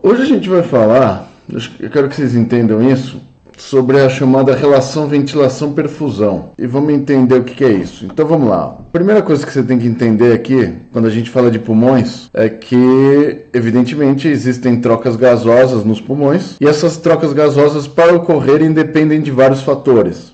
Hoje a gente vai falar, eu quero que vocês entendam isso, sobre a chamada relação ventilação-perfusão. E vamos entender o que é isso. Então vamos lá. A primeira coisa que você tem que entender aqui, quando a gente fala de pulmões, é que, evidentemente, existem trocas gasosas nos pulmões, e essas trocas gasosas, para ocorrerem, dependem de vários fatores.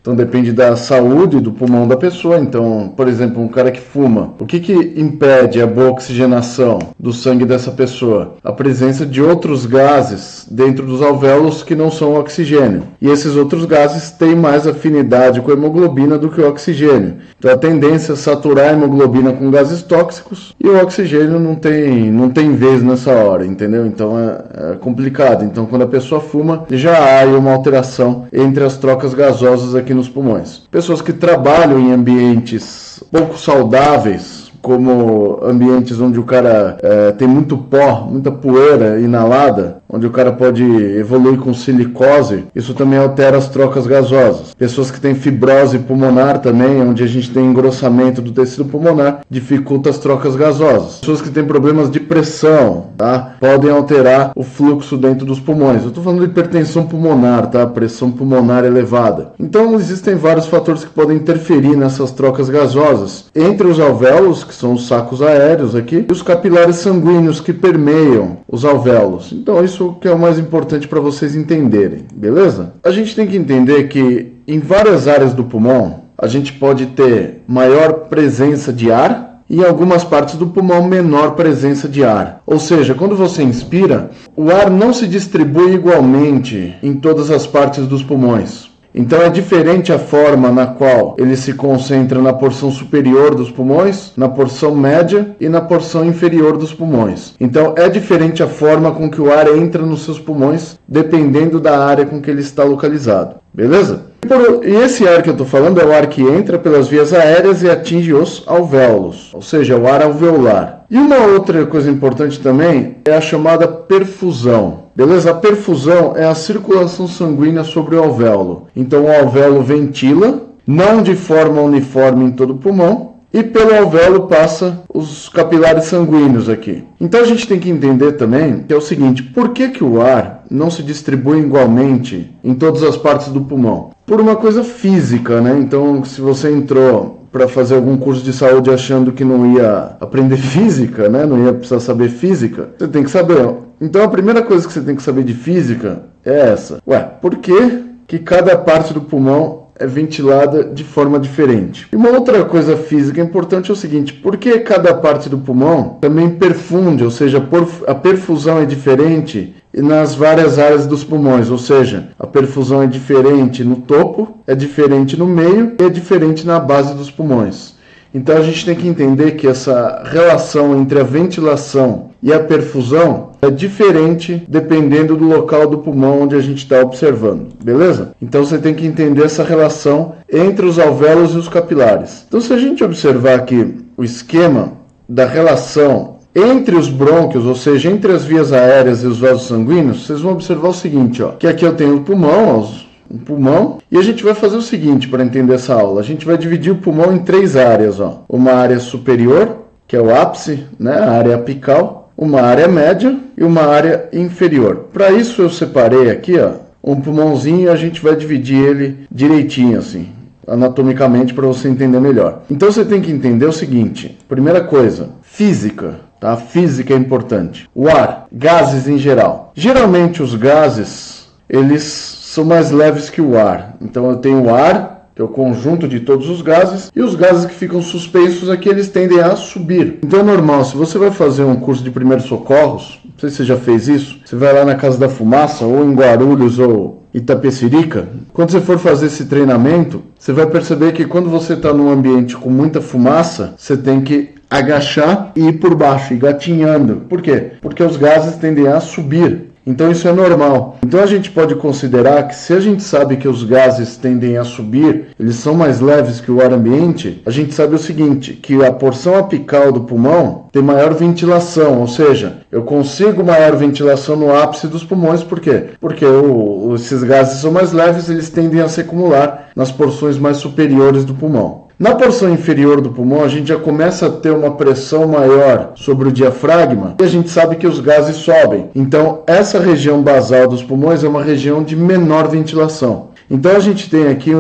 Então depende da saúde do pulmão da pessoa. Então, por exemplo, um cara que fuma, o que impede a boa oxigenação do sangue dessa pessoa? A presença de outros gases dentro dos alvéolos que não são oxigênio. E esses outros gases têm mais afinidade com a hemoglobina do que o oxigênio. Então a tendência é saturar a hemoglobina com gases tóxicos e o oxigênio não tem vez nessa hora, entendeu? Então é complicado. Então quando a pessoa fuma, já há aí uma alteração entre as trocas gasosas aqui nos pulmões. Pessoas que trabalham em ambientes pouco saudáveis, como ambientes onde o cara tem muito pó, muita poeira inalada, onde o cara pode evoluir com silicose, isso também altera as trocas gasosas. Pessoas que têm fibrose pulmonar também, onde a gente tem engrossamento do tecido pulmonar, dificulta as trocas gasosas. Pessoas que têm problemas de pressão, tá? Podem alterar o fluxo dentro dos pulmões. Eu estou falando de hipertensão pulmonar, tá? Pressão pulmonar elevada. Então existem vários fatores que podem interferir nessas trocas gasosas. Entre os alvéolos, que são os sacos aéreos aqui, e os capilares sanguíneos que permeiam os alvéolos. Então isso que é o mais importante para vocês entenderem, beleza? A gente tem que entender que em várias áreas do pulmão, a gente pode ter maior presença de ar e em algumas partes do pulmão menor presença de ar. Ou seja, quando você inspira, o ar não se distribui igualmente em todas as partes dos pulmões. Então é diferente a forma na qual ele se concentra na porção superior dos pulmões, na porção média e na porção inferior dos pulmões. Então é diferente a forma com que o ar entra nos seus pulmões, dependendo da área com que ele está localizado. Beleza? E esse ar que eu estou falando é o ar que entra pelas vias aéreas e atinge os alvéolos, ou seja, o ar alveolar. E uma outra coisa importante também é a chamada perfusão. Beleza? A perfusão é a circulação sanguínea sobre o alvéolo. Então o alvéolo ventila, não de forma uniforme em todo o pulmão, e pelo alvéolo passa os capilares sanguíneos aqui. Então a gente tem que entender também que é o seguinte: por que o ar não se distribui igualmente em todas as partes do pulmão? Por uma coisa física, né? Então se você entrou para fazer algum curso de saúde achando que não ia aprender física, né? Não ia precisar saber física, você tem que saber. Então a primeira coisa que você tem que saber de física é essa. Por que cada parte do pulmão é ventilada de forma diferente? E uma outra coisa física importante é o seguinte: por que cada parte do pulmão também perfunde, ou seja, a perfusão é diferente nas várias áreas dos pulmões, ou seja, a perfusão é diferente no topo, é diferente no meio e é diferente na base dos pulmões. Então a gente tem que entender que essa relação entre a ventilação e a perfusão é diferente dependendo do local do pulmão onde a gente está observando, beleza? Então você tem que entender essa relação entre os alvéolos e os capilares. Então se a gente observar aqui o esquema da relação entre os brônquios, ou seja, entre as vias aéreas e os vasos sanguíneos, vocês vão observar o seguinte, que aqui eu tenho o pulmão, e a gente vai fazer o seguinte para entender essa aula. A gente vai dividir o pulmão em três áreas, uma área superior, que é o ápice, né, a área apical, uma área média e uma área inferior. Para isso eu separei aqui, um pulmãozinho, e a gente vai dividir ele direitinho assim, anatomicamente, para você entender melhor. Então você tem que entender o seguinte: primeira coisa, física. Tá? Física é importante. O ar, gases em geral. Geralmente os gases, eles são mais leves que o ar. Então eu tenho o ar, que é o conjunto de todos os gases, e os gases que ficam suspensos aqui, eles tendem a subir. Então é normal, se você vai fazer um curso de primeiros socorros, não sei se você já fez isso, você vai lá na Casa da Fumaça, ou em Guarulhos, ou Itapecerica, quando você for fazer esse treinamento, você vai perceber que quando você está num ambiente com muita fumaça, você tem que agachar e ir por baixo, ir gatinhando. Por quê? Porque os gases tendem a subir. Então isso é normal. Então a gente pode considerar que se a gente sabe que os gases tendem a subir, eles são mais leves que o ar ambiente, a gente sabe o seguinte, que a porção apical do pulmão tem maior ventilação, ou seja, eu consigo maior ventilação no ápice dos pulmões, por quê? Porque esses gases são mais leves, eles tendem a se acumular nas porções mais superiores do pulmão. Na porção inferior do pulmão, a gente já começa a ter uma pressão maior sobre o diafragma e a gente sabe que os gases sobem. Então, essa região basal dos pulmões é uma região de menor ventilação. Então, a gente tem aqui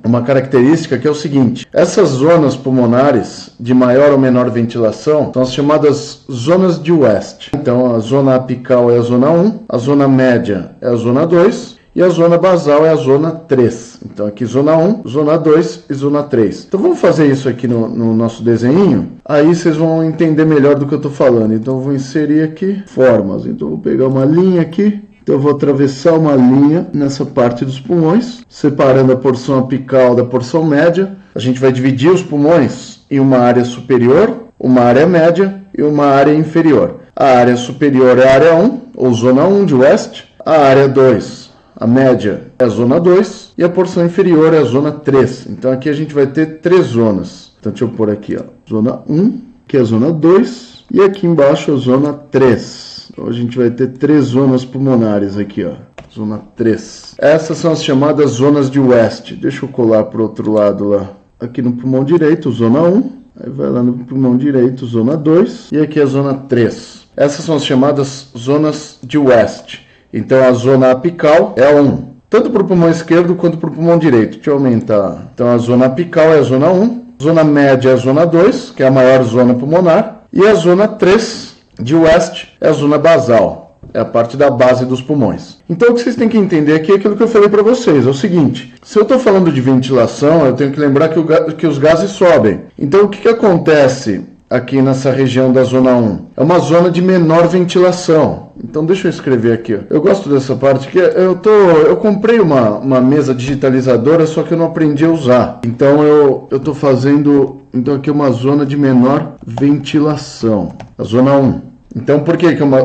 uma característica que é o seguinte: essas zonas pulmonares de maior ou menor ventilação são as chamadas zonas de West. Então, a zona apical é a zona 1, a zona média é a zona 2, e a zona basal é a zona 3. Então aqui zona 1, zona 2 e zona 3. Então vamos fazer isso aqui no nosso desenho. Aí vocês vão entender melhor do que eu estou falando. Então eu vou inserir aqui formas. Então eu vou pegar uma linha aqui. Então eu vou atravessar uma linha nessa parte dos pulmões, separando a porção apical da porção média. A gente vai dividir os pulmões em uma área superior, uma área média e uma área inferior. A área superior é a área 1, ou zona 1 de West. A área 2, a média, é a zona 2 e a porção inferior é a zona 3. Então aqui a gente vai ter 3 zonas. Então deixa eu pôr aqui, ó, zona 1, que é a zona 2, e aqui embaixo a zona 3. Então a gente vai ter 3 zonas pulmonares aqui, ó, zona 3. Essas são as chamadas zonas de West. Deixa eu colar para o outro lado lá. Aqui no pulmão direito, zona 1, aí vai lá no pulmão direito, zona 2, e aqui a zona 3. Essas são as chamadas zonas de West. Então a zona apical é a 1, tanto para o pulmão esquerdo quanto para o pulmão direito. Deixa eu aumentar. Então a zona apical é a zona 1, zona média é a zona 2, que é a maior zona pulmonar, e a zona 3 de West é a zona basal, é a parte da base dos pulmões. Então o que vocês têm que entender aqui é aquilo que eu falei para vocês, é o seguinte: se eu estou falando de ventilação, eu tenho que lembrar que os gases sobem. Então o que acontece aqui nessa região da zona 1? É uma zona de menor ventilação. Então deixa eu escrever aqui, ó. Eu gosto dessa parte que eu comprei uma mesa digitalizadora, só que eu não aprendi a usar. Então eu estou fazendo, então aqui uma zona de menor ventilação, a zona 1. Então por que é uma,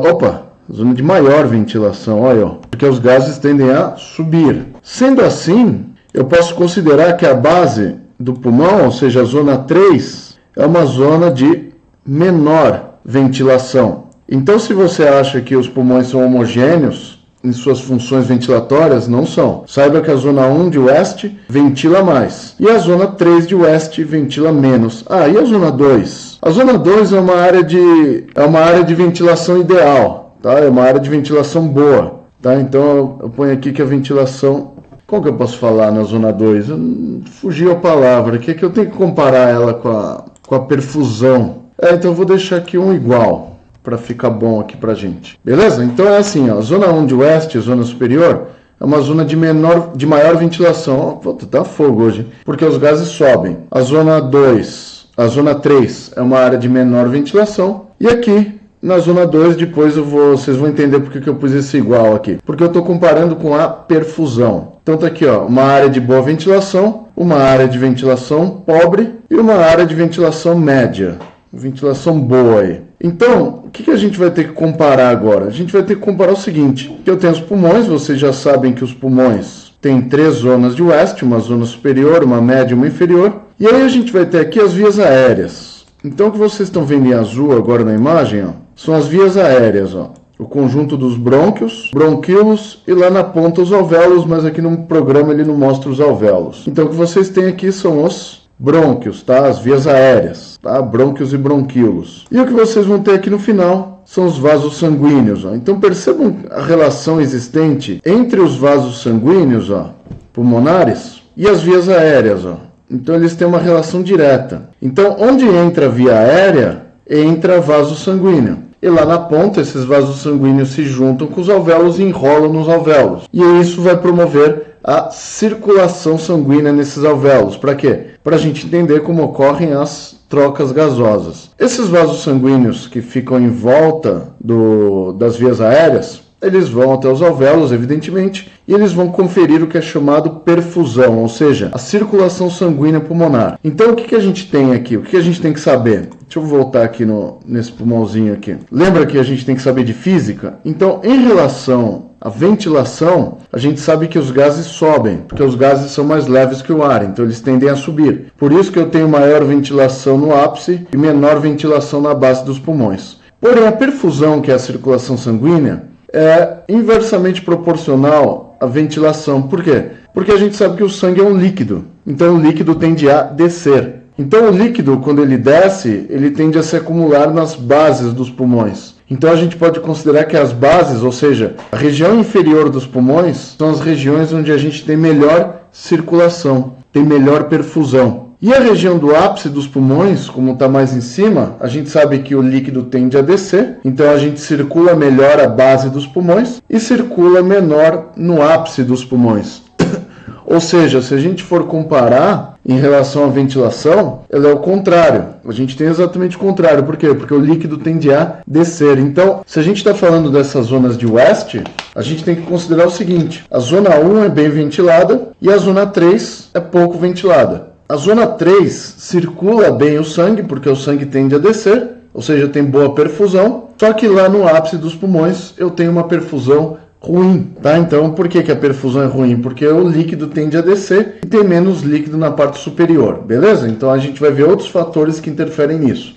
zona de maior ventilação, olha, ó, porque os gases tendem a subir. Sendo assim, eu posso considerar que a base do pulmão, ou seja, a zona 3, é uma zona de menor ventilação. Então, se você acha que os pulmões são homogêneos em suas funções ventilatórias, não são. Saiba que a zona 1 de West ventila mais e a zona 3 de West ventila menos. E a zona 2? A zona 2 é uma área de ventilação ideal, tá? É uma área de ventilação boa, tá? Então, eu ponho aqui que a ventilação... Como que eu posso falar na zona 2? Fugiu a palavra. Que eu tenho que comparar ela com a perfusão. Então eu vou deixar aqui um igual, para ficar bom aqui pra gente. Beleza? Então é assim, ó, a zona 1 de West, a zona superior, é uma zona de maior ventilação. Puta, tá fogo hoje, porque os gases sobem. A zona 2, a zona 3 é uma área de menor ventilação. E aqui, na zona 2, depois vocês vão entender porque que eu pus esse igual aqui. Porque eu estou comparando com a perfusão. Então tá aqui, ó, uma área de boa ventilação, uma área de ventilação pobre e uma área de ventilação média. Ventilação boa aí. Então, o que a gente vai ter que comparar agora? A gente vai ter que comparar o seguinte, que eu tenho os pulmões, vocês já sabem que os pulmões têm 3 zonas de West, uma zona superior, uma média e uma inferior. E aí a gente vai ter aqui as vias aéreas. Então o que vocês estão vendo em azul agora na imagem, ó, são as vias aéreas, ó. O conjunto dos brônquios, bronquíolos e lá na ponta os alvéolos, mas aqui no programa ele não mostra os alvéolos. Então o que vocês têm aqui são os brônquios, tá? As vias aéreas, tá? Brônquios e bronquíolos. E o que vocês vão ter aqui no final são os vasos sanguíneos, ó. Então percebam a relação existente entre os vasos sanguíneos, ó, pulmonares, e as vias aéreas, ó. Então eles têm uma relação direta. Então onde entra a via aérea, entra vaso sanguíneo. E lá na ponta, esses vasos sanguíneos se juntam com os alvéolos e enrolam nos alvéolos. E isso vai promover a circulação sanguínea nesses alvéolos. Para quê? Para a gente entender como ocorrem as trocas gasosas. Esses vasos sanguíneos que ficam em volta das vias aéreas, eles vão até os alvéolos, evidentemente, e eles vão conferir o que é chamado perfusão, ou seja, a circulação sanguínea pulmonar. Então, o que a gente tem aqui? O que a gente tem que saber? Deixa eu voltar aqui nesse pulmãozinho aqui. Lembra que a gente tem que saber de física? Então, em relação à ventilação, a gente sabe que os gases sobem, porque os gases são mais leves que o ar, então eles tendem a subir. Por isso que eu tenho maior ventilação no ápice e menor ventilação na base dos pulmões. Porém, a perfusão, que é a circulação sanguínea, é inversamente proporcional à ventilação. Por quê? Porque a gente sabe que o sangue é um líquido, então o líquido tende a descer. Então o líquido, quando ele desce, ele tende a se acumular nas bases dos pulmões. Então a gente pode considerar que as bases, ou seja, a região inferior dos pulmões, são as regiões onde a gente tem melhor circulação, tem melhor perfusão. E a região do ápice dos pulmões, como está mais em cima, a gente sabe que o líquido tende a descer, então a gente circula melhor a base dos pulmões e circula menor no ápice dos pulmões. Ou seja, se a gente for comparar em relação à ventilação, ela é o contrário. A gente tem exatamente o contrário. Por quê? Porque o líquido tende a descer. Então, se a gente está falando dessas zonas de West, a gente tem que considerar o seguinte. A zona 1 é bem ventilada e a zona 3 é pouco ventilada. A zona 3 circula bem o sangue, porque o sangue tende a descer, ou seja, tem boa perfusão. Só que lá no ápice dos pulmões eu tenho uma perfusão ruim, tá? Então, por que a perfusão é ruim? Porque o líquido tende a descer e tem menos líquido na parte superior, beleza? Então, a gente vai ver outros fatores que interferem nisso.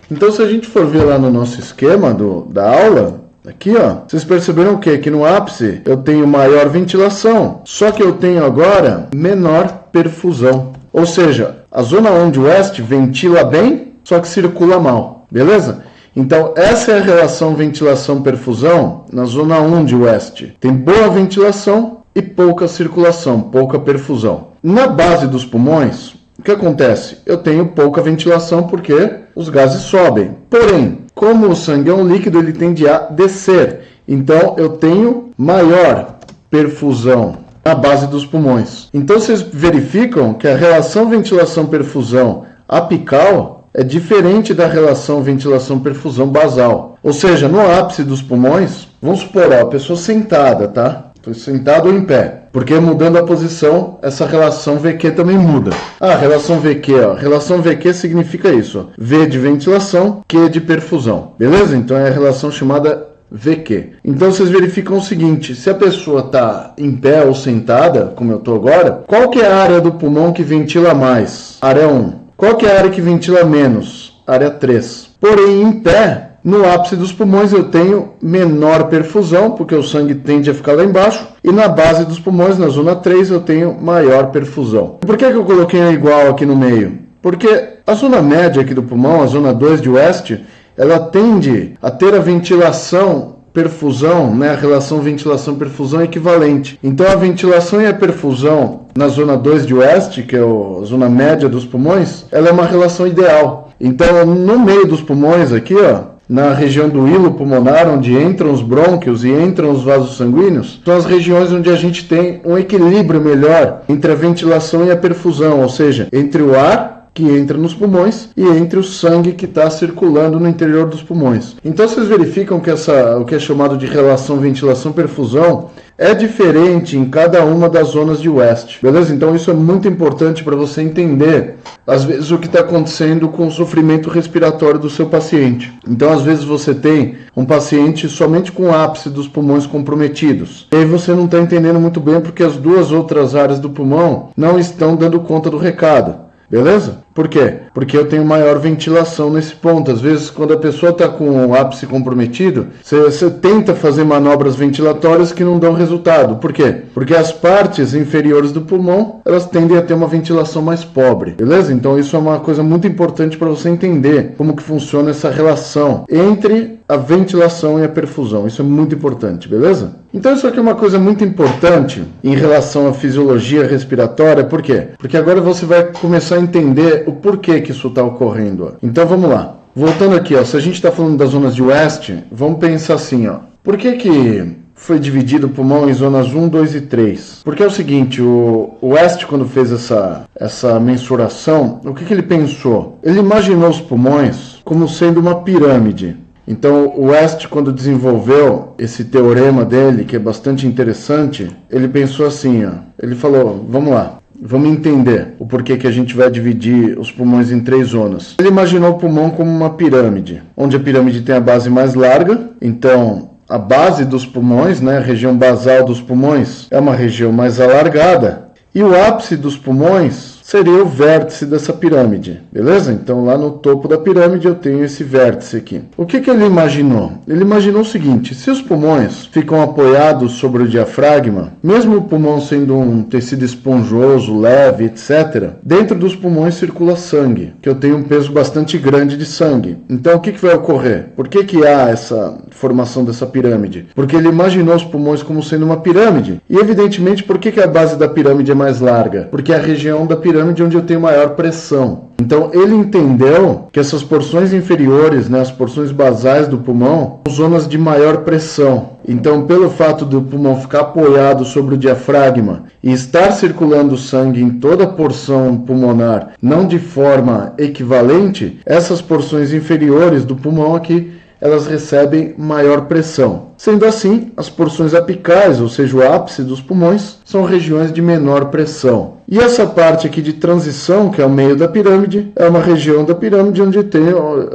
Então, se a gente for ver lá no nosso esquema da aula, aqui, ó, vocês perceberam o quê? Que no ápice eu tenho maior ventilação, só que eu tenho agora menor perfusão. Ou seja, a zona 1 de West ventila bem, só que circula mal, beleza? Então, essa é a relação ventilação-perfusão na zona 1 de West. Tem boa ventilação e pouca circulação, pouca perfusão. Na base dos pulmões, o que acontece? Eu tenho pouca ventilação porque os gases sobem. Porém, como o sangue é um líquido, ele tende a descer. Então, eu tenho maior perfusão na base dos pulmões. Então, vocês verificam que a relação ventilação-perfusão apical é diferente da relação ventilação-perfusão basal. Ou seja, no ápice dos pulmões, vamos supor, ó, a pessoa sentada, tá? Sentada ou em pé. Porque mudando a posição, essa relação VQ também muda. Ah, relação VQ, ó. Relação VQ significa isso, ó. V de ventilação, Q de perfusão. Beleza? Então é a relação chamada VQ. Então vocês verificam o seguinte, se a pessoa está em pé ou sentada, como eu estou agora, qual que é a área do pulmão que ventila mais? Área 1. Qual que é a área que ventila menos? Área 3. Porém, em pé, no ápice dos pulmões eu tenho menor perfusão, porque o sangue tende a ficar lá embaixo, e na base dos pulmões, na zona 3, eu tenho maior perfusão. Por que eu coloquei a igual aqui no meio? Porque a zona média aqui do pulmão, a zona 2 de West, ela tende a ter a ventilação-perfusão, né, a relação ventilação-perfusão equivalente. Então, a ventilação e a perfusão na zona 2 de West, que é a zona média dos pulmões, ela é uma relação ideal. Então, no meio dos pulmões aqui, ó, na região do hilo pulmonar, onde entram os brônquios e entram os vasos sanguíneos, são as regiões onde a gente tem um equilíbrio melhor entre a ventilação e a perfusão, ou seja, entre o ar que entra nos pulmões e entre o sangue que está circulando no interior dos pulmões. Então vocês verificam que o que é chamado de relação ventilação-perfusão é diferente em cada uma das zonas de West, beleza? Então isso é muito importante para você entender, às vezes, o que está acontecendo com o sofrimento respiratório do seu paciente. Então, às vezes, você tem um paciente somente com o ápice dos pulmões comprometidos. E aí você não está entendendo muito bem porque as duas outras áreas do pulmão não estão dando conta do recado. Beleza? Por quê? Porque eu tenho maior ventilação nesse ponto. Às vezes, quando a pessoa está com o ápice comprometido, você tenta fazer manobras ventilatórias que não dão resultado. Por quê? Porque as partes inferiores do pulmão, elas tendem a ter uma ventilação mais pobre. Beleza? Então, isso é uma coisa muito importante para você entender como que funciona essa relação entre a ventilação e a perfusão. Isso é muito importante, beleza? Então, isso aqui é uma coisa muito importante em relação à fisiologia respiratória. Por quê? Porque agora você vai começar a entender o porquê que isso está ocorrendo. Então, vamos lá. Voltando aqui, ó, se a gente está falando das zonas de West, vamos pensar assim, ó. Por que foi dividido o pulmão em zonas 1, 2 e 3? Porque é o seguinte, o West, quando fez essa mensuração, o que ele pensou? Ele imaginou os pulmões como sendo uma pirâmide. Então, o West, quando desenvolveu esse teorema dele, que é bastante interessante, ele pensou assim, ó, ele falou, vamos lá. Vamos entender o porquê que a gente vai dividir os pulmões em 3 zonas. Ele imaginou o pulmão como uma pirâmide, onde a pirâmide tem a base mais larga, então a base dos pulmões, né, a região basal dos pulmões, é uma região mais alargada, e o ápice dos pulmões seria o vértice dessa pirâmide, beleza? Então lá no topo da pirâmide eu tenho esse vértice aqui. O que ele imaginou? Ele imaginou o seguinte, se os pulmões ficam apoiados sobre o diafragma, mesmo o pulmão sendo um tecido esponjoso, leve, etc., dentro dos pulmões circula sangue, que eu tenho um peso bastante grande de sangue. Então o que vai ocorrer? Por que há essa formação dessa pirâmide? Porque ele imaginou os pulmões como sendo uma pirâmide. E evidentemente, por que a base da pirâmide é mais larga? Porque é a região da pirâmide onde eu tenho maior pressão. Então ele entendeu que essas porções inferiores, né, as porções basais do pulmão, são zonas de maior pressão. Então, pelo fato do pulmão ficar apoiado sobre o diafragma e estar circulando sangue em toda a porção pulmonar, não de forma equivalente, essas porções inferiores do pulmão aqui, elas recebem maior pressão. Sendo assim, as porções apicais, ou seja, o ápice dos pulmões, são regiões de menor pressão. E essa parte aqui de transição, que é o meio da pirâmide, é uma região da pirâmide onde tem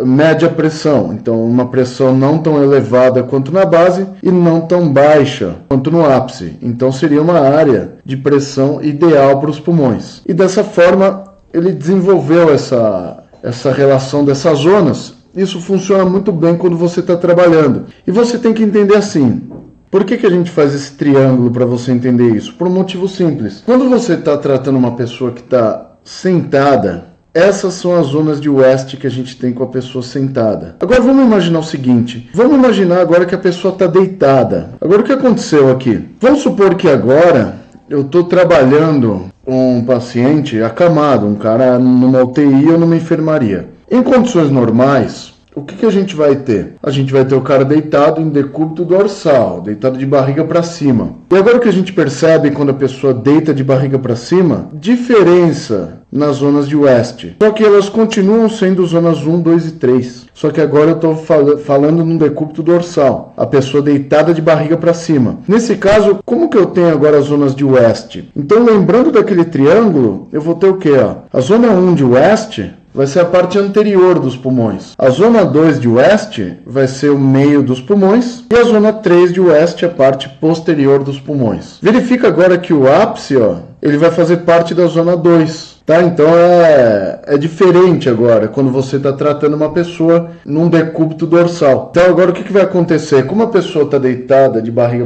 média pressão. Então, uma pressão não tão elevada quanto na base e não tão baixa quanto no ápice. Então, seria uma área de pressão ideal para os pulmões. E dessa forma, ele desenvolveu essa relação dessas zonas. Isso funciona muito bem quando você está trabalhando. E você tem que entender assim. Por que a gente faz esse triângulo para você entender isso? Por um motivo simples. Quando você está tratando uma pessoa que está sentada, essas são as zonas de West que a gente tem com a pessoa sentada. Agora vamos imaginar o seguinte. Vamos imaginar agora que a pessoa está deitada. Agora o que aconteceu aqui? Vamos supor que agora eu estou trabalhando com um paciente acamado, um cara numa UTI ou numa enfermaria. Em condições normais, o que a gente vai ter? A gente vai ter o cara deitado em decúbito dorsal, deitado de barriga para cima. E agora o que a gente percebe quando a pessoa deita de barriga para cima? Diferença nas zonas de West. Só que elas continuam sendo zonas 1, 2 e 3. Só que agora eu estou falando num decúbito dorsal. A pessoa deitada de barriga para cima. Nesse caso, como que eu tenho agora as zonas de West? Então, lembrando daquele triângulo, eu vou ter o quê? A zona 1 de West vai ser a parte anterior dos pulmões. A zona 2 de West vai ser o meio dos pulmões. E a zona 3 de West é a parte posterior dos pulmões. Verifica agora que o ápice, ele vai fazer parte da zona 2. Tá? Então é diferente agora, quando você está tratando uma pessoa num decúbito dorsal. Então agora o que vai acontecer? Como a pessoa está deitada de barriga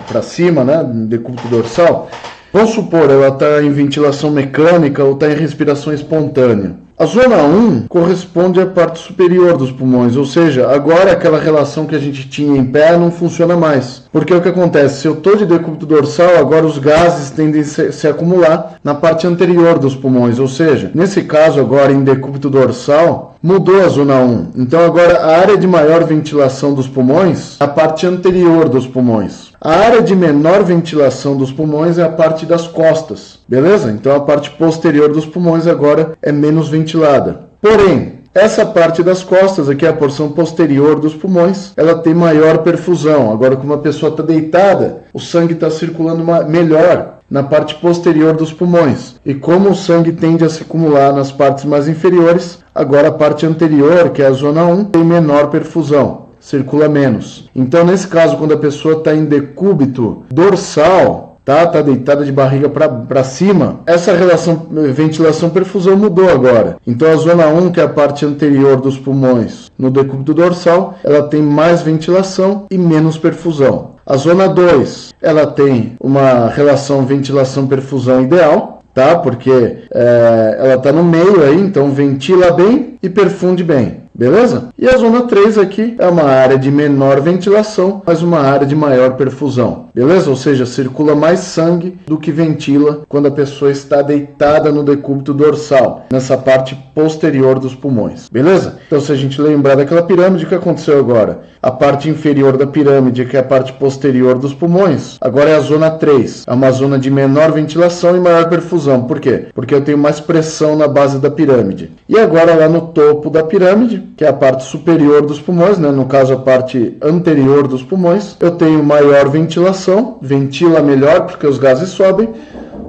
para cima, né, no decúbito dorsal, vamos supor, ela está em ventilação mecânica ou está em respiração espontânea. A zona 1 corresponde à parte superior dos pulmões, ou seja, agora aquela relação que a gente tinha em pé não funciona mais. Porque o que acontece? Se eu estou de decúbito dorsal, agora os gases tendem a se acumular na parte anterior dos pulmões, ou seja, nesse caso agora em decúbito dorsal, mudou a zona 1. Então agora a área de maior ventilação dos pulmões é a parte anterior dos pulmões. A área de menor ventilação dos pulmões é a parte das costas, beleza? Então a parte posterior dos pulmões agora é menos ventilada. Porém, essa parte das costas, aqui é a porção posterior dos pulmões, ela tem maior perfusão. Agora, como a pessoa está deitada, o sangue está circulando melhor na parte posterior dos pulmões. E como o sangue tende a se acumular nas partes mais inferiores, agora a parte anterior, que é a zona 1, tem menor perfusão, circula menos. Então, nesse caso, quando a pessoa está em decúbito dorsal, tá deitada de barriga para cima, essa relação ventilação-perfusão mudou agora. Então a zona 1, que é a parte anterior dos pulmões, no decúbito dorsal, ela tem mais ventilação e menos perfusão. A zona 2, ela tem uma relação ventilação-perfusão ideal, tá? Porque ela está no meio aí, então ventila bem e perfunde bem. Beleza? E a zona 3 aqui é uma área de menor ventilação, mas uma área de maior perfusão. Beleza? Ou seja, circula mais sangue do que ventila quando a pessoa está deitada no decúbito dorsal, nessa parte posterior dos pulmões. Beleza? Então, se a gente lembrar daquela pirâmide, o que aconteceu agora? A parte inferior da pirâmide, que é a parte posterior dos pulmões, agora é a zona 3. É uma zona de menor ventilação e maior perfusão. Por quê? Porque eu tenho mais pressão na base da pirâmide. E agora, lá no topo da pirâmide, que é a parte superior dos pulmões, né? No caso a parte anterior dos pulmões, eu tenho maior ventilação, ventila melhor porque os gases sobem,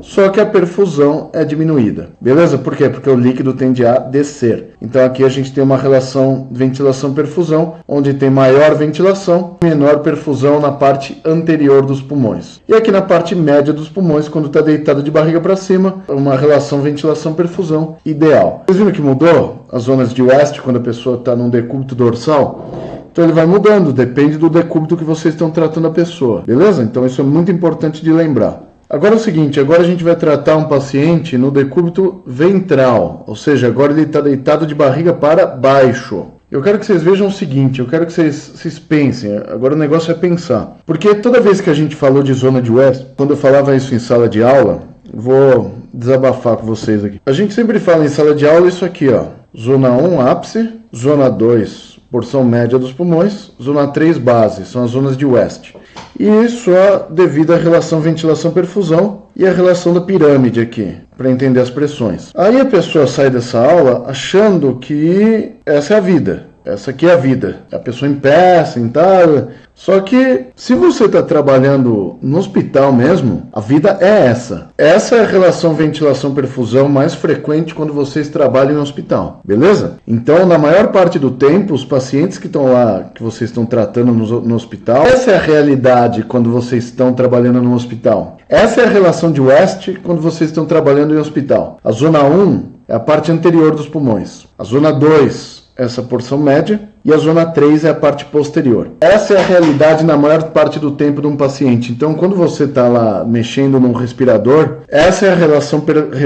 só que a perfusão é diminuída, beleza? Por quê? Porque o líquido tende a descer. Então aqui a gente tem uma relação ventilação-perfusão, onde tem maior ventilação, menor perfusão na parte anterior dos pulmões. E aqui na parte média dos pulmões, quando está deitado de barriga para cima, uma relação ventilação-perfusão ideal. Vocês viram que mudou as zonas de West quando a pessoa está num decúbito dorsal? Então ele vai mudando, depende do decúbito que vocês estão tratando a pessoa, beleza? Então isso é muito importante de lembrar. Agora é o seguinte, agora a gente vai tratar um paciente no decúbito ventral, ou seja, agora ele está deitado de barriga para baixo. Eu quero que vocês vejam o seguinte, eu quero que vocês pensem, agora o negócio é pensar. Porque toda vez que a gente falou de zona de West, quando eu falava isso em sala de aula, vou desabafar com vocês aqui. A gente sempre fala em sala de aula isso aqui, ó, zona 1, ápice, zona 2, porção média dos pulmões, zona 3, base, são as zonas de West. E isso é devido à relação ventilação-perfusão e à relação da pirâmide aqui, para entender as pressões. Aí a pessoa sai dessa aula achando que essa é a vida. Essa aqui é a vida. A pessoa em pé, sentada. Só que, se você está trabalhando no hospital mesmo, a vida é essa. Essa é a relação ventilação-perfusão mais frequente quando vocês trabalham em hospital. Beleza? Então, na maior parte do tempo, os pacientes que estão lá, que vocês estão tratando no hospital, essa é a realidade quando vocês estão trabalhando no hospital. Essa é a relação de West quando vocês estão trabalhando em hospital. A zona 1 é a parte anterior dos pulmões. A zona 2 essa porção média, e a zona 3 é a parte posterior. Essa é a realidade na maior parte do tempo de um paciente. Então, quando você está lá mexendo num respirador, essa é a relação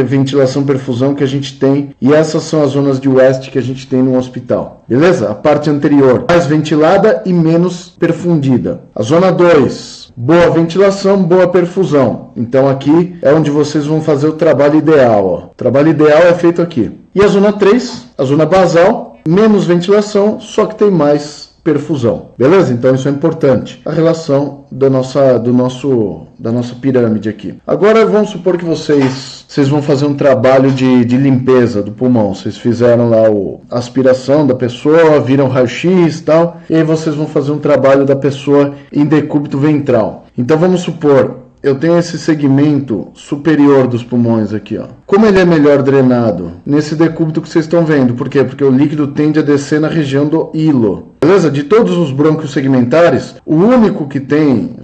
ventilação-perfusão que a gente tem, e essas são as zonas de West que a gente tem no hospital. Beleza? A parte anterior, mais ventilada e menos perfundida. A zona 2, boa ventilação, boa perfusão. Então, aqui é onde vocês vão fazer o trabalho ideal. Ó. O trabalho ideal é feito aqui. E a zona 3, a zona basal, menos ventilação, só que tem mais perfusão. Beleza? Então isso é importante. A relação da nossa pirâmide aqui. Agora vamos supor que vocês vão fazer um trabalho de limpeza do pulmão. Vocês fizeram lá a aspiração da pessoa, viram raio-x e tal, e aí vocês vão fazer um trabalho da pessoa em decúbito ventral. Então vamos supor, eu tenho esse segmento superior dos pulmões aqui, ó. Como ele é melhor drenado? Nesse decúbito que vocês estão vendo. Por quê? Porque o líquido tende a descer na região do hilo. Beleza? De todos os brônquios segmentares, o único que tem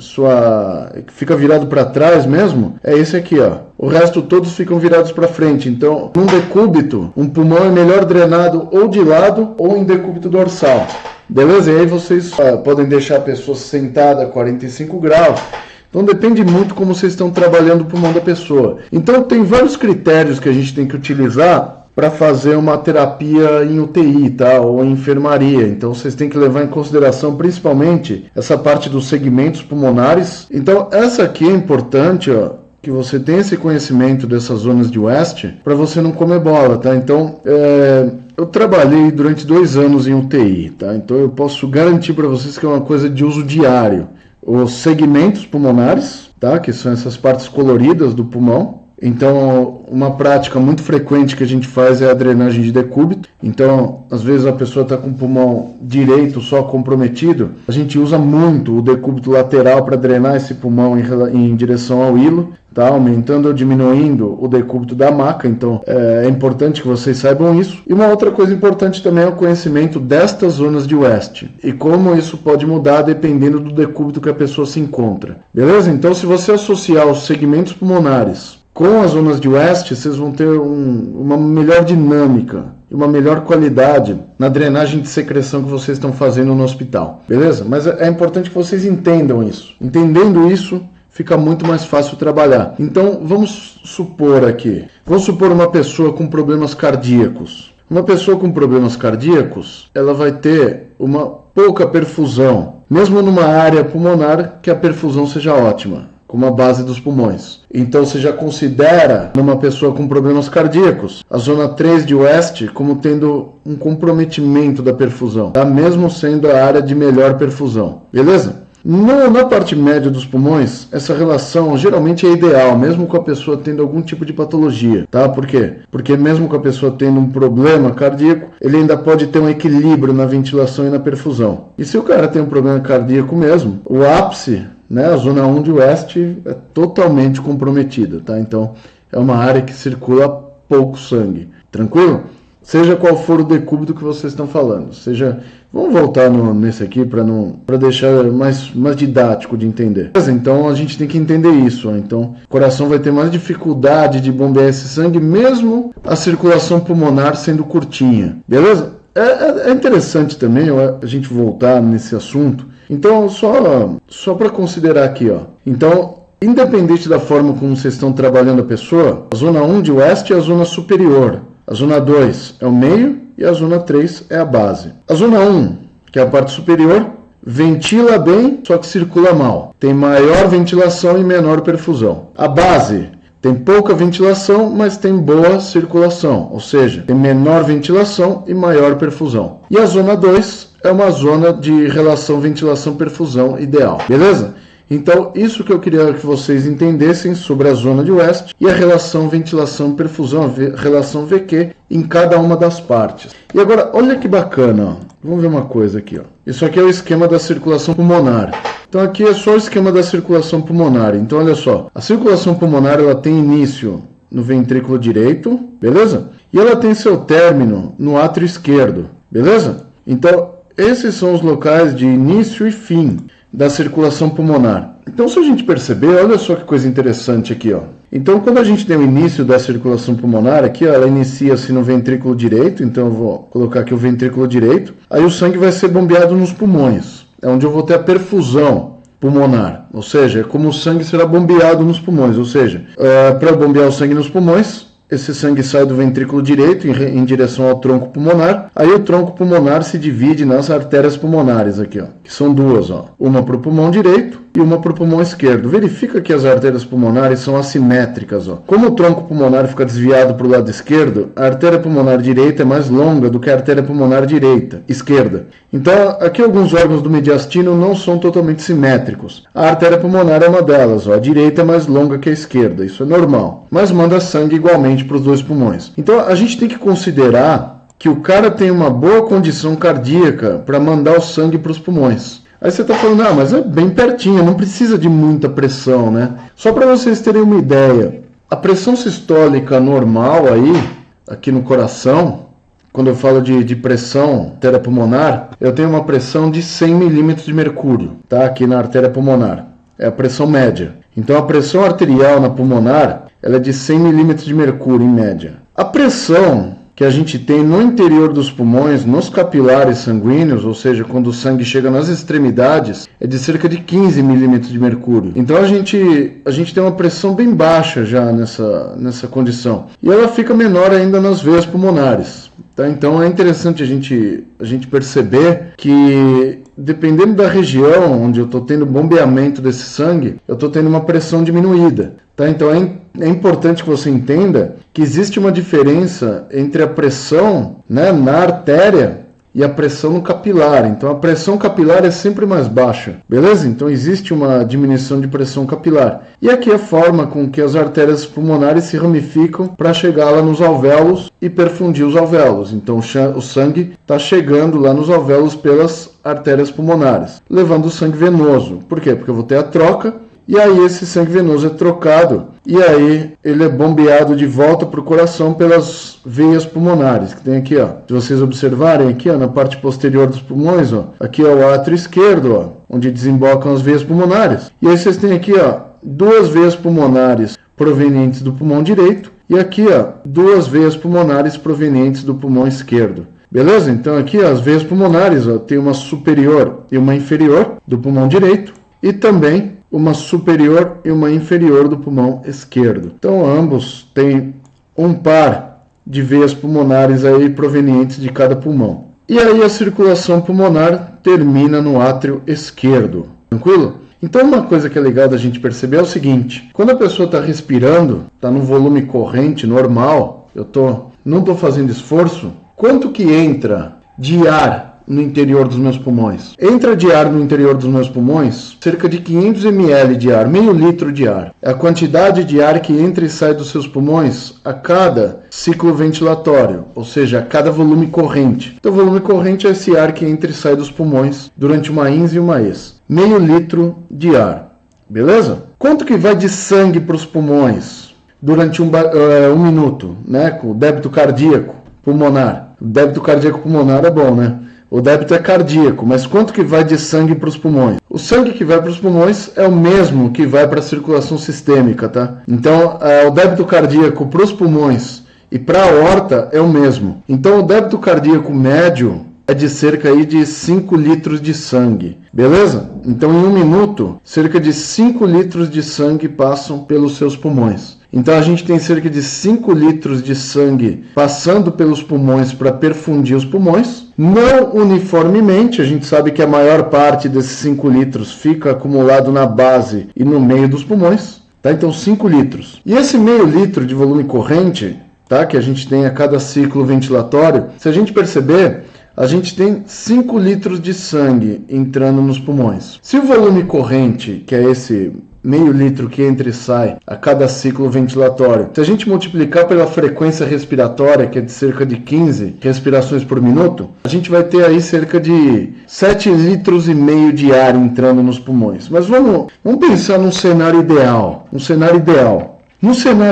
que fica virado para trás mesmo, é esse aqui, ó. O resto todos ficam virados para frente. Então, num decúbito, um pulmão é melhor drenado ou de lado ou em decúbito dorsal. Beleza? E aí vocês podem deixar a pessoa sentada a 45 graus. Então depende muito como vocês estão trabalhando o pulmão da pessoa. Então tem vários critérios que a gente tem que utilizar para fazer uma terapia em UTI, tá? Ou em enfermaria. Então vocês têm que levar em consideração principalmente essa parte dos segmentos pulmonares. Então essa aqui é importante, ó, que você tenha esse conhecimento dessas zonas de West para você não comer bola, tá? Então eu trabalhei durante 2 anos em UTI, tá? Então eu posso garantir para vocês que é uma coisa de uso diário. Os segmentos pulmonares, tá? Que são essas partes coloridas do pulmão. Então, uma prática muito frequente que a gente faz é a drenagem de decúbito. Então, às vezes a pessoa está com o pulmão direito só comprometido. A gente usa muito o decúbito lateral para drenar esse pulmão em direção ao hilo, tá? Aumentando ou diminuindo o decúbito da maca. Então, é importante que vocês saibam isso. E uma outra coisa importante também é o conhecimento destas zonas de West e como isso pode mudar dependendo do decúbito que a pessoa se encontra. Beleza? Então, se você associar os segmentos pulmonares com as zonas de West, vocês vão ter uma melhor dinâmica e uma melhor qualidade na drenagem de secreção que vocês estão fazendo no hospital. Beleza? Mas é importante que vocês entendam isso. Entendendo isso, fica muito mais fácil trabalhar. Então, vamos supor uma pessoa com problemas cardíacos. Uma pessoa com problemas cardíacos, ela vai ter uma pouca perfusão, mesmo numa área pulmonar que a perfusão seja ótima, como a base dos pulmões. Então você já considera numa pessoa com problemas cardíacos a zona 3 de West como tendo um comprometimento da perfusão, tá? Mesmo sendo a área de melhor perfusão. Beleza? Na parte média dos pulmões, essa relação geralmente é ideal, mesmo com a pessoa tendo algum tipo de patologia, tá? Por quê? Porque mesmo com a pessoa tendo um problema cardíaco, ele ainda pode ter um equilíbrio na ventilação e na perfusão. E se o cara tem um problema cardíaco mesmo, o ápice, né, a zona 1 de West é totalmente comprometida, tá? Então, é uma área que circula pouco sangue, tranquilo? Seja qual for o decúbito que vocês estão falando, vamos voltar nesse aqui para deixar mais didático de entender. Então a gente tem que entender isso, então o coração vai ter mais dificuldade de bombear esse sangue, mesmo a circulação pulmonar sendo curtinha, beleza? É interessante também a gente voltar nesse assunto, então só para considerar aqui, ó. Então, independente da forma como vocês estão trabalhando a pessoa, a zona 1 de West é a zona superior. A zona 2 é o meio e a zona 3 é a base. A zona 1, que é a parte superior, ventila bem, só que circula mal. Tem maior ventilação e menor perfusão. A base tem pouca ventilação, mas tem boa circulação, ou seja, tem menor ventilação e maior perfusão. E a zona 2 é uma zona de relação ventilação-perfusão ideal, beleza? Então, isso que eu queria que vocês entendessem sobre a zona de West e a relação ventilação-perfusão, a relação VQ em cada uma das partes. E agora, olha que bacana, ó. Vamos ver uma coisa aqui, ó. Isso aqui é o esquema da circulação pulmonar. Então, aqui é só o esquema da circulação pulmonar. Então, olha só, a circulação pulmonar ela tem início no ventrículo direito, beleza? E ela tem seu término no átrio esquerdo, beleza? Então, esses são os locais de início e fim da circulação pulmonar. Então, se a gente perceber, olha só que coisa interessante aqui, ó. Então, quando a gente tem o início da circulação pulmonar, aqui, ó, ela inicia-se no ventrículo direito, então eu vou colocar aqui o ventrículo direito, aí o sangue vai ser bombeado nos pulmões, é onde eu vou ter a perfusão pulmonar, ou seja, é como o sangue será bombeado nos pulmões, ou seja, para bombear o sangue nos pulmões, esse sangue sai do ventrículo direito em direção ao tronco pulmonar. Aí o tronco pulmonar se divide nas artérias pulmonares aqui, ó, que são duas, ó, uma para o pulmão direito e uma para o pulmão esquerdo. Verifica que as artérias pulmonares são assimétricas, ó. Como o tronco pulmonar fica desviado para o lado esquerdo, a artéria pulmonar direita é mais longa do que a artéria pulmonar esquerda. Então, aqui alguns órgãos do mediastino não são totalmente simétricos. A artéria pulmonar é uma delas, ó. A direita é mais longa que a esquerda, isso é normal, mas manda sangue igualmente para os dois pulmões. Então, a gente tem que considerar que o cara tem uma boa condição cardíaca para mandar o sangue para os pulmões. Aí você está falando, mas é bem pertinho, não precisa de muita pressão, né? Só para vocês terem uma ideia, a pressão sistólica normal aí, aqui no coração, quando eu falo de pressão artéria pulmonar, eu tenho uma pressão de 100 milímetros de mercúrio, tá? Aqui na artéria pulmonar. É a pressão média. Então a pressão arterial na pulmonar, ela é de 100 milímetros de mercúrio em média. A pressão que a gente tem no interior dos pulmões, nos capilares sanguíneos, ou seja, quando o sangue chega nas extremidades, é de cerca de 15 milímetros de mercúrio. Então a gente tem uma pressão bem baixa já nessa condição. E ela fica menor ainda nas veias pulmonares. Tá? Então é interessante a gente perceber que, dependendo da região onde eu estou tendo bombeamento desse sangue, eu estou tendo uma pressão diminuída. Tá? Então é importante que você entenda que existe uma diferença entre a pressão, né, na artéria e a pressão no capilar. Então a pressão capilar é sempre mais baixa, beleza? Então existe uma diminuição de pressão capilar. E aqui é a forma com que as artérias pulmonares se ramificam para chegar lá nos alvéolos e perfundir os alvéolos. Então o sangue está chegando lá nos alvéolos pelas artérias pulmonares, levando o sangue venoso. Por quê? Porque eu vou ter a troca. E aí esse sangue venoso é trocado e aí ele é bombeado de volta para o coração pelas veias pulmonares, que tem aqui, ó. Se vocês observarem aqui, ó, na parte posterior dos pulmões, ó, aqui é o átrio esquerdo, ó, onde desembocam as veias pulmonares. E aí vocês têm aqui, ó, duas veias pulmonares provenientes do pulmão direito e aqui, ó, duas veias pulmonares provenientes do pulmão esquerdo. Beleza? Então aqui, ó, as veias pulmonares, ó, tem uma superior e uma inferior do pulmão direito e também uma superior e uma inferior do pulmão esquerdo. Então ambos têm um par de veias pulmonares aí provenientes de cada pulmão. E aí a circulação pulmonar termina no átrio esquerdo. Tranquilo? Então uma coisa que é legal da gente perceber é o seguinte: quando a pessoa está respirando, está no volume corrente normal, não estou fazendo esforço, quanto que entra de ar no interior dos meus pulmões? Entra de ar no interior dos meus pulmões cerca de 500 ml de ar, meio litro de ar. É a quantidade de ar que entra e sai dos seus pulmões a cada ciclo ventilatório, ou seja, a cada volume corrente. Então, volume corrente é esse ar que entra e sai dos pulmões durante uma ins e uma ex. Meio litro de ar, beleza? Quanto que vai de sangue para os pulmões durante um minuto, né? Com o débito cardíaco pulmonar. O débito cardíaco pulmonar é bom, né? O débito é cardíaco, mas quanto que vai de sangue para os pulmões? O sangue que vai para os pulmões é o mesmo que vai para a circulação sistêmica, tá? Então, o débito cardíaco para os pulmões e para a aorta é o mesmo. Então, o débito cardíaco médio é de cerca aí de 5 litros de sangue, beleza? Então, em um minuto, cerca de 5 litros de sangue passam pelos seus pulmões. Então, a gente tem cerca de 5 litros de sangue passando pelos pulmões para perfundir os pulmões. Não uniformemente, a gente sabe que a maior parte desses 5 litros fica acumulado na base e no meio dos pulmões, tá? Então, 5 litros. E esse meio litro de volume corrente, tá? Que a gente tem a cada ciclo ventilatório, se a gente perceber, a gente tem 5 litros de sangue entrando nos pulmões. Se o volume corrente, que é esse meio litro que entra e sai a cada ciclo ventilatório, se a gente multiplicar pela frequência respiratória, que é de cerca de 15 respirações por minuto, a gente vai ter aí cerca de 7 litros e meio de ar entrando nos pulmões. Mas vamos pensar num cenário ideal. No cenário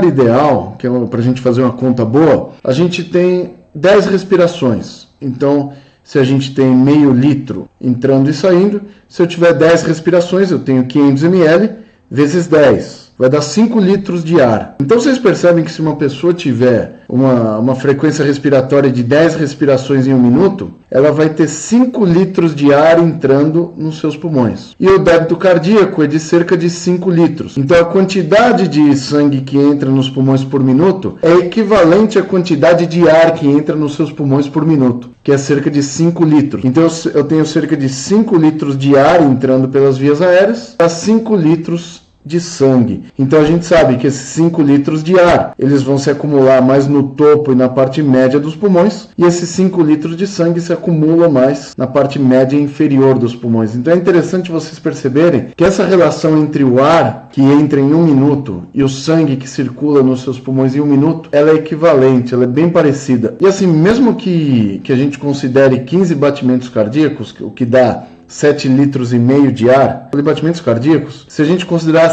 ideal, que é para a gente fazer uma conta boa, a gente tem 10 respirações. Então, se a gente tem meio litro entrando e saindo, se eu tiver 10 respirações, eu tenho 500 ml vezes 10. Vai dar 5 litros de ar. Então, vocês percebem que se uma pessoa tiver uma frequência respiratória de 10 respirações em um minuto, ela vai ter 5 litros de ar entrando nos seus pulmões. E o débito cardíaco é de cerca de 5 litros. Então, a quantidade de sangue que entra nos pulmões por minuto é equivalente à quantidade de ar que entra nos seus pulmões por minuto, que é cerca de 5 litros. Então, eu tenho cerca de 5 litros de ar entrando pelas vias aéreas a 5 litros de sangue. Então a gente sabe que esses 5 litros de ar, eles vão se acumular mais no topo e na parte média dos pulmões, e esses 5 litros de sangue se acumulam mais na parte média e inferior dos pulmões. Então é interessante vocês perceberem que essa relação entre o ar que entra em um minuto e o sangue que circula nos seus pulmões em um minuto, ela é equivalente, ela é bem parecida. E assim, mesmo que a gente considere 15 batimentos cardíacos, o que dá 7 litros e meio de ar, batimentos cardíacos, se a gente considerar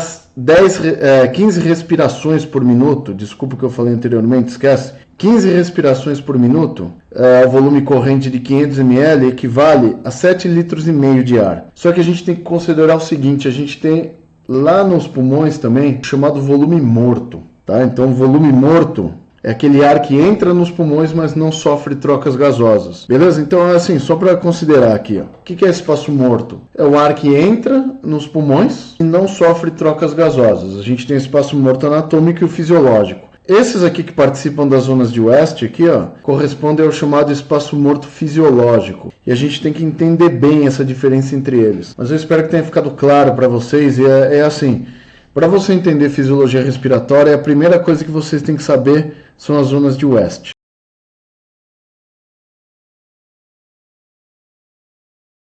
15 respirações por minuto, desculpa o que eu falei anteriormente, esquece, 15 respirações por minuto, o volume corrente de 500 ml equivale a 7 litros e meio de ar. Só que a gente tem que considerar o seguinte, a gente tem lá nos pulmões também chamado volume morto, tá? Então o volume morto é aquele ar que entra nos pulmões, mas não sofre trocas gasosas. Beleza? Então, assim, só para considerar aqui, ó. O que é espaço morto? É o ar que entra nos pulmões e não sofre trocas gasosas. A gente tem espaço morto anatômico e o fisiológico. Esses aqui que participam das zonas de West, aqui, ó, correspondem ao chamado espaço morto fisiológico. E a gente tem que entender bem essa diferença entre eles. Mas eu espero que tenha ficado claro para vocês. E é assim, para você entender fisiologia respiratória, a primeira coisa que vocês têm que saber são as zonas de West.